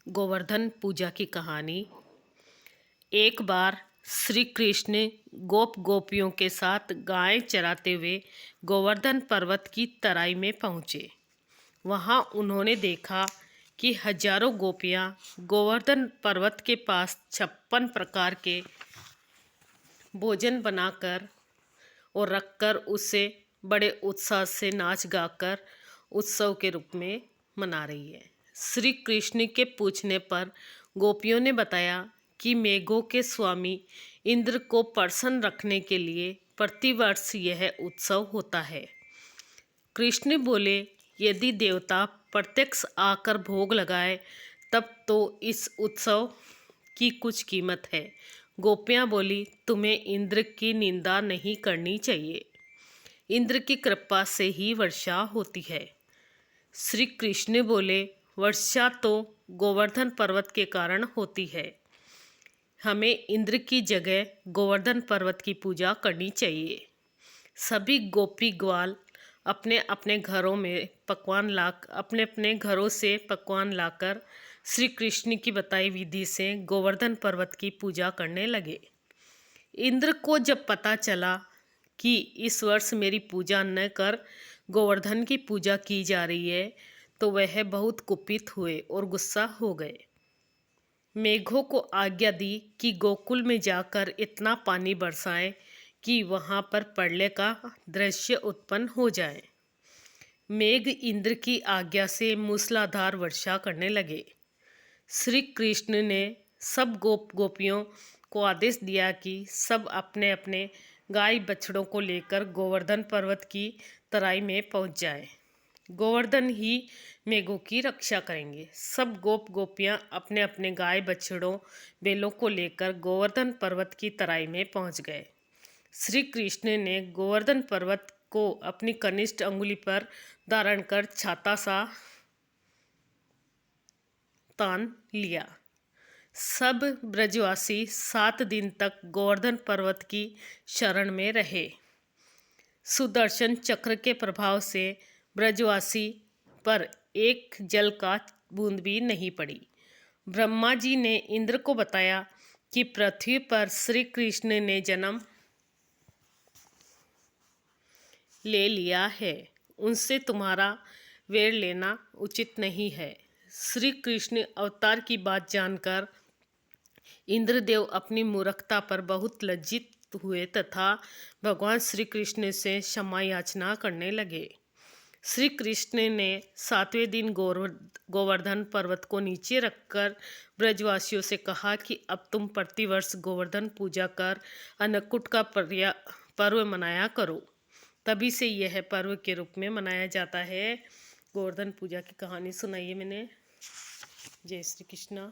गोवर्धन पूजा की कहानी। एक बार श्री कृष्ण गोप गोपियों के साथ गाय चराते हुए गोवर्धन पर्वत की तराई में पहुँचे। वहाँ उन्होंने देखा कि हजारों गोपियाँ गोवर्धन पर्वत के पास 56 प्रकार के भोजन बनाकर और रखकर उसे बड़े उत्साह से नाच गाकर उत्सव के रूप में मना रही है। श्री कृष्ण के पूछने पर गोपियों ने बताया कि मेघों के स्वामी इंद्र को प्रसन्न रखने के लिए प्रतिवर्ष यह उत्सव होता है। कृष्ण बोले, यदि देवता प्रत्यक्ष आकर भोग लगाए तब तो इस उत्सव की कुछ कीमत है। गोपियाँ बोली, तुम्हें इंद्र की निंदा नहीं करनी चाहिए। इंद्र की कृपा से ही वर्षा होती है। श्री कृष्ण बोले, वर्षा तो गोवर्धन पर्वत के कारण होती है। हमें इंद्र की जगह गोवर्धन पर्वत की पूजा करनी चाहिए। सभी गोपी ग्वाल अपने अपने घरों से पकवान लाकर श्री कृष्ण की बताई विधि से गोवर्धन पर्वत की पूजा करने लगे। इंद्र को जब पता चला कि इस वर्ष मेरी पूजा न कर गोवर्धन की पूजा की जा रही है तो वह बहुत कुपित हुए और गुस्सा हो गए। मेघों को आज्ञा दी कि गोकुल में जाकर इतना पानी बरसाएं कि वहां पर प्रलय का दृश्य उत्पन्न हो जाए। मेघ इंद्र की आज्ञा से मूसलाधार वर्षा करने लगे। श्री कृष्ण ने सब गोपियों को आदेश दिया कि सब अपने अपने गाय बछड़ों को लेकर गोवर्धन पर्वत की तराई में पहुंच जाए। गोवर्धन ही मेघों की रक्षा करेंगे। सब गोपियां अपने अपने गाय बछड़ों बैलों को लेकर गोवर्धन पर्वत की तराई में पहुंच गए। श्री कृष्ण ने गोवर्धन पर्वत को अपनी कनिष्ठ अंगुली पर धारण कर छाता सा तान लिया। सब ब्रजवासी 7 दिन तक गोवर्धन पर्वत की शरण में रहे। सुदर्शन चक्र के प्रभाव से ब्रजवासी पर एक जल का बूंद भी नहीं पड़ी। ब्रह्मा जी ने इंद्र को बताया कि पृथ्वी पर श्री कृष्ण ने जन्म ले लिया है, उनसे तुम्हारा वैर लेना उचित नहीं है। श्री कृष्ण अवतार की बात जानकर इंद्रदेव अपनी मूर्खता पर बहुत लज्जित हुए तथा भगवान श्री कृष्ण से क्षमा याचना करने लगे। श्री कृष्ण ने 7वें दिन गोवर्धन पर्वत को नीचे रखकर ब्रजवासियों से कहा कि अब तुम प्रतिवर्ष गोवर्धन पूजा कर अन्नकूट का पर्व मनाया करो। तभी से यह पर्व के रूप में मनाया जाता है। गोवर्धन पूजा की कहानी सुनाई है मैंने। जय श्री कृष्णा।